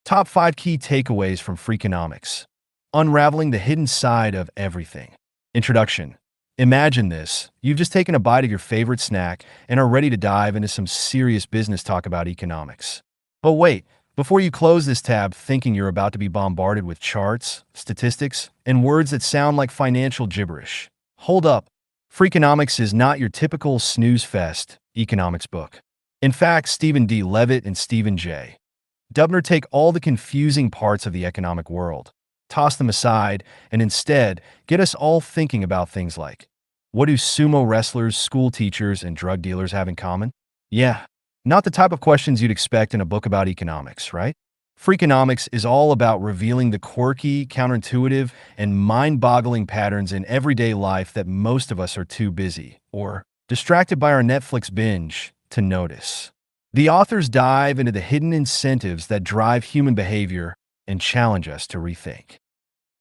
Top 5 key takeaways from Freakonomics. Unraveling the hidden side of everything. Introduction. Imagine this. You've just taken a bite of your favorite snack and are ready to dive into some serious business talk about economics. But wait, before you close this tab thinking you're about to be bombarded with charts, statistics, and words that sound like financial gibberish, hold up. Freakonomics is not your typical snooze fest economics book. In fact, Stephen D. Levitt and Stephen J. Dubner take all the confusing parts of the economic world, toss them aside, and instead get us all thinking about things like, what do sumo wrestlers, school teachers, and drug dealers have in common? Yeah, not the type of questions you'd expect in a book about economics, right? Freakonomics is all about revealing the quirky, counterintuitive, and mind-boggling patterns in everyday life that most of us are too busy or distracted by our Netflix binge to notice. The authors dive into the hidden incentives that drive human behavior and challenge us to rethink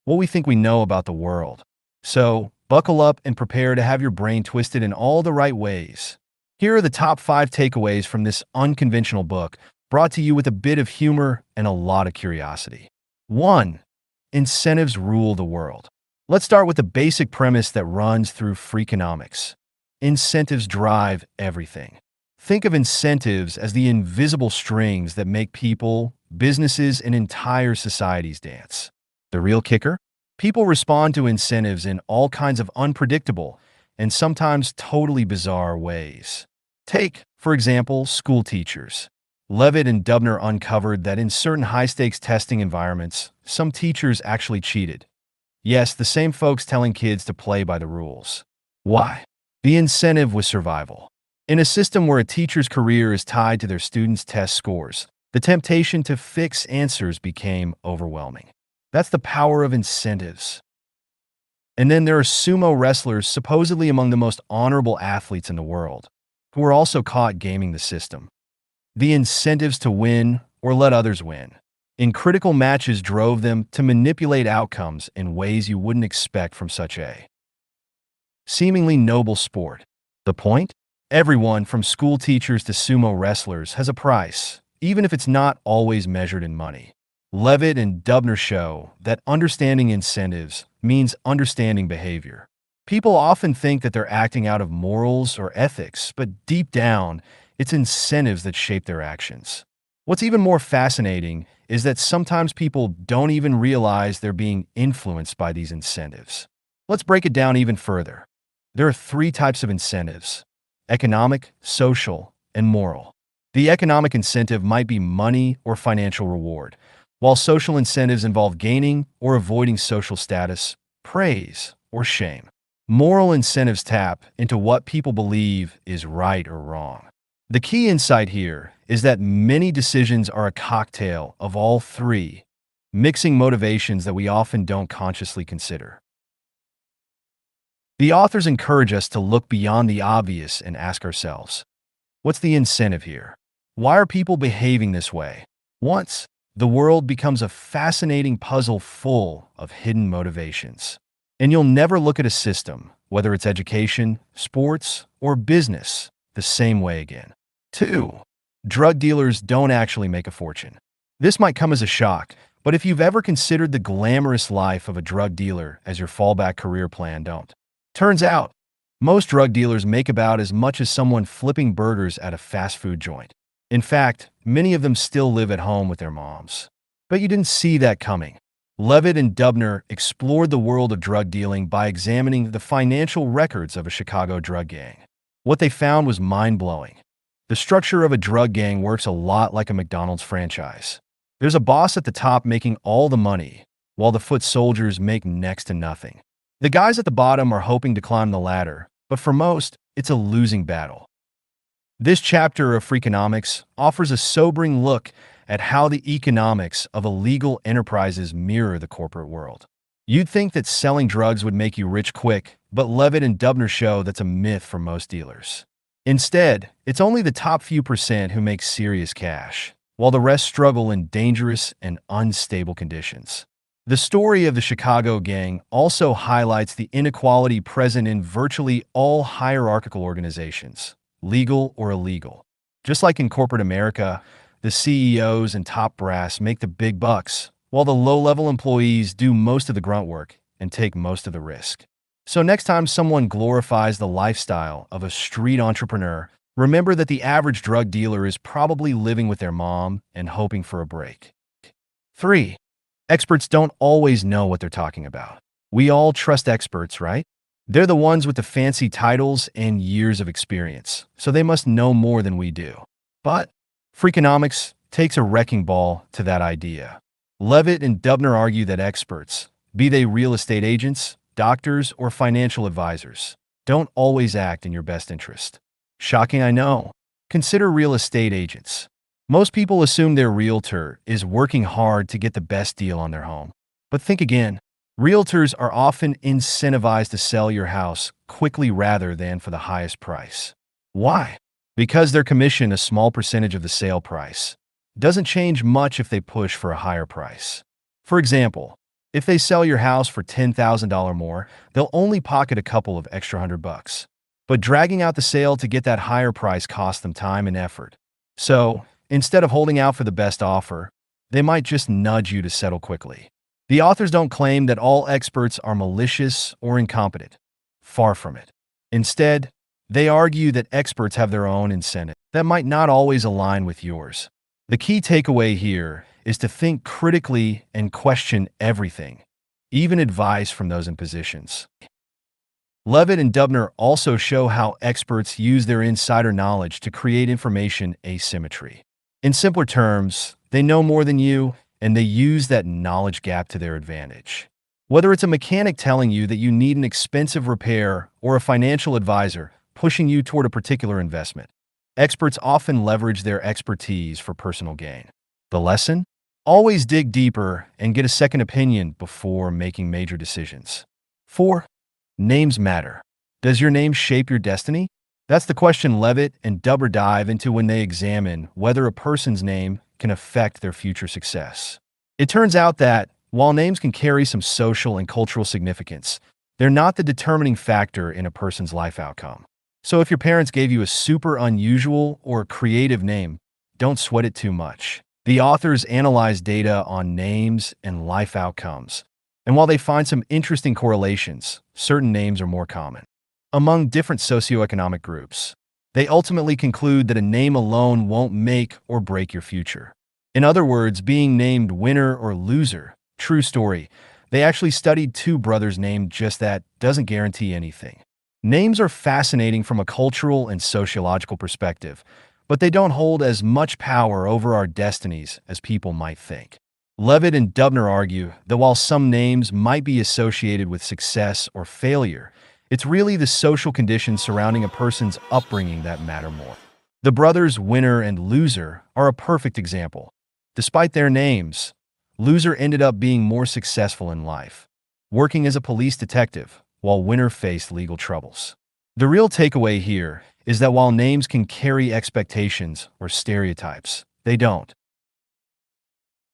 what we think we know about the world. So, buckle up and prepare to have your brain twisted in all the right ways. Here are the top 5 takeaways from this unconventional book, brought to you with a bit of humor and a lot of curiosity. 1. Incentives rule the world. Let's start with the basic premise that runs through Freakonomics. Incentives drive everything. Think of incentives as the invisible strings that make people, businesses, and entire societies dance. The real kicker? People respond to incentives in all kinds of unpredictable and sometimes totally bizarre ways. Take, for example, school teachers. Levitt and Dubner uncovered that in certain high-stakes testing environments, some teachers actually cheated. Yes, the same folks telling kids to play by the rules. Why? The incentive was survival. In a system where a teacher's career is tied to their students' test scores, the temptation to fix answers became overwhelming. That's the power of incentives. And then there are sumo wrestlers, supposedly among the most honorable athletes in the world, who are also caught gaming the system. The incentives to win or let others win in critical matches drove them to manipulate outcomes in ways you wouldn't expect from such a seemingly noble sport. The point? Everyone, from school teachers to sumo wrestlers, has a price, even if it's not always measured in money. Levitt and Dubner show that understanding incentives means understanding behavior. People often think that they're acting out of morals or ethics, but deep down, it's incentives that shape their actions. What's even more fascinating is that sometimes people don't even realize they're being influenced by these incentives. Let's break it down even further. There are 3 types of incentives: economic, social, and moral. The economic incentive might be money or financial reward, while social incentives involve gaining or avoiding social status, praise, or shame. Moral incentives tap into what people believe is right or wrong. The key insight here is that many decisions are a cocktail of all 3, mixing motivations that we often don't consciously consider. The authors encourage us to look beyond the obvious and ask ourselves, what's the incentive here? Why are people behaving this way? Once, the world becomes a fascinating puzzle full of hidden motivations. And you'll never look at a system, whether it's education, sports, or business, the same way again. 2. Drug dealers don't actually make a fortune. This might come as a shock, but if you've ever considered the glamorous life of a drug dealer as your fallback career plan, don't. Turns out, most drug dealers make about as much as someone flipping burgers at a fast food joint. In fact, many of them still live at home with their moms. But you didn't see that coming. Levitt and Dubner explored the world of drug dealing by examining the financial records of a Chicago drug gang. What they found was mind-blowing. The structure of a drug gang works a lot like a McDonald's franchise. There's a boss at the top making all the money, while the foot soldiers make next to nothing. The guys at the bottom are hoping to climb the ladder, but for most, it's a losing battle. This chapter of Freakonomics offers a sobering look at how the economics of illegal enterprises mirror the corporate world. You'd think that selling drugs would make you rich quick, but Levitt and Dubner show that's a myth for most dealers. Instead, it's only the top few percent who make serious cash, while the rest struggle in dangerous and unstable conditions. The story of the Chicago gang also highlights the inequality present in virtually all hierarchical organizations, legal or illegal. Just like in corporate America, The CEOs and top brass make the big bucks, while the low-level employees do most of the grunt work and take most of the risk. So next time someone glorifies the lifestyle of a street entrepreneur, remember that the average drug dealer is probably living with their mom and hoping for a break. 3. Experts don't always know what they're talking about. We all trust experts, right? They're the ones with the fancy titles and years of experience, so they must know more than we do. But Freakonomics takes a wrecking ball to that idea. Levitt and Dubner argue that experts, be they real estate agents, doctors, or financial advisors, don't always act in your best interest. Shocking, I know. Consider real estate agents. Most people assume their realtor is working hard to get the best deal on their home. But think again. Realtors are often incentivized to sell your house quickly rather than for the highest price. Why? Because they're commissioned a small percentage of the sale price. Doesn't change much if they push for a higher price. For example, if they sell your house for $10,000 more, they'll only pocket a couple of extra $100. But dragging out the sale to get that higher price costs them time and effort. So, instead of holding out for the best offer, they might just nudge you to settle quickly. The authors don't claim that all experts are malicious or incompetent. Far from it. Instead, they argue that experts have their own incentive that might not always align with yours. The key takeaway here is to think critically and question everything, even advice from those in positions. Levitt and Dubner also show how experts use their insider knowledge to create information asymmetry. In simpler terms, they know more than you, and they use that knowledge gap to their advantage. Whether it's a mechanic telling you that you need an expensive repair or a financial advisor pushing you toward a particular investment, experts often leverage their expertise for personal gain. The lesson? Always dig deeper and get a second opinion before making major decisions. 4. Names matter. Does your name shape your destiny? That's the question Levitt and Dubner dive into when they examine whether a person's name can affect their future success. It turns out that, while names can carry some social and cultural significance, they're not the determining factor in a person's life outcome. So if your parents gave you a super unusual or creative name, don't sweat it too much. The authors analyze data on names and life outcomes, and while they find some interesting correlations, certain names are more common among different socioeconomic groups. They ultimately conclude that a name alone won't make or break your future. In other words, being named winner or loser, true story, they actually studied two brothers named just that, doesn't guarantee anything. Names are fascinating from a cultural and sociological perspective, but they don't hold as much power over our destinies as people might think. Levitt and Dubner argue that while some names might be associated with success or failure, it's really the social conditions surrounding a person's upbringing that matter more. The brothers Winner and Loser are a perfect example. Despite their names, Loser ended up being more successful in life, working as a police detective, while Winner faced legal troubles. The real takeaway here is that while names can carry expectations or stereotypes, they don't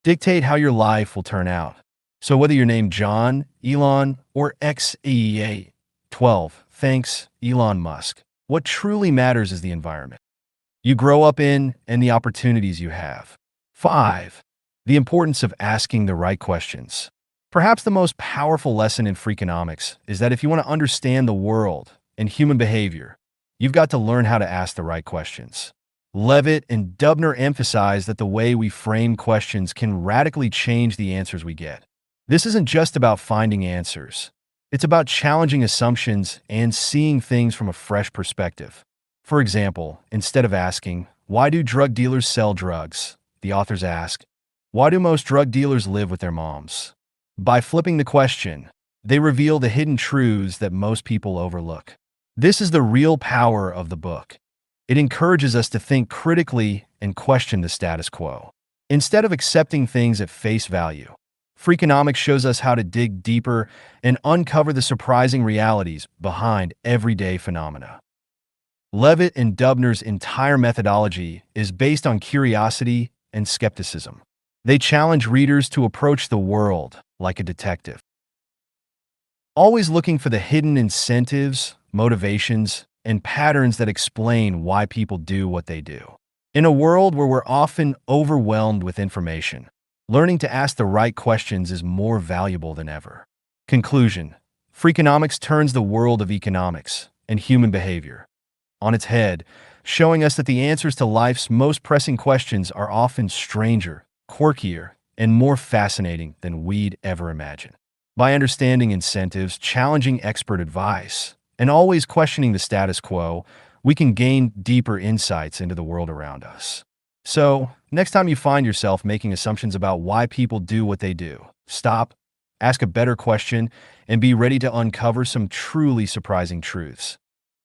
dictate how your life will turn out. So whether you're named John, Elon, or XEA, 12. Thanks, Elon Musk. What truly matters is the environment you grow up in and the opportunities you have. 5. The importance of asking the right questions. Perhaps the most powerful lesson in Freakonomics is that if you want to understand the world and human behavior, you've got to learn how to ask the right questions. Levitt and Dubner emphasize that the way we frame questions can radically change the answers we get. This isn't just about finding answers. It's about challenging assumptions and seeing things from a fresh perspective. For example, instead of asking, "Why do drug dealers sell drugs?" the authors ask, "Why do most drug dealers live with their moms?" By flipping the question, they reveal the hidden truths that most people overlook. This is the real power of the book. It encourages us to think critically and question the status quo, instead of accepting things at face value. Freakonomics shows us how to dig deeper and uncover the surprising realities behind everyday phenomena. Levitt and Dubner's entire methodology is based on curiosity and skepticism. They challenge readers to approach the world like a detective, always looking for the hidden incentives, motivations, and patterns that explain why people do what they do. In a world where we're often overwhelmed with information, learning to ask the right questions is more valuable than ever. Conclusion: Freakonomics turns the world of economics and human behavior on its head, showing us that the answers to life's most pressing questions are often stranger, quirkier, and more fascinating than we'd ever imagine. By understanding incentives, challenging expert advice, and always questioning the status quo, we can gain deeper insights into the world around us. So, next time you find yourself making assumptions about why people do what they do, stop, ask a better question, and be ready to uncover some truly surprising truths.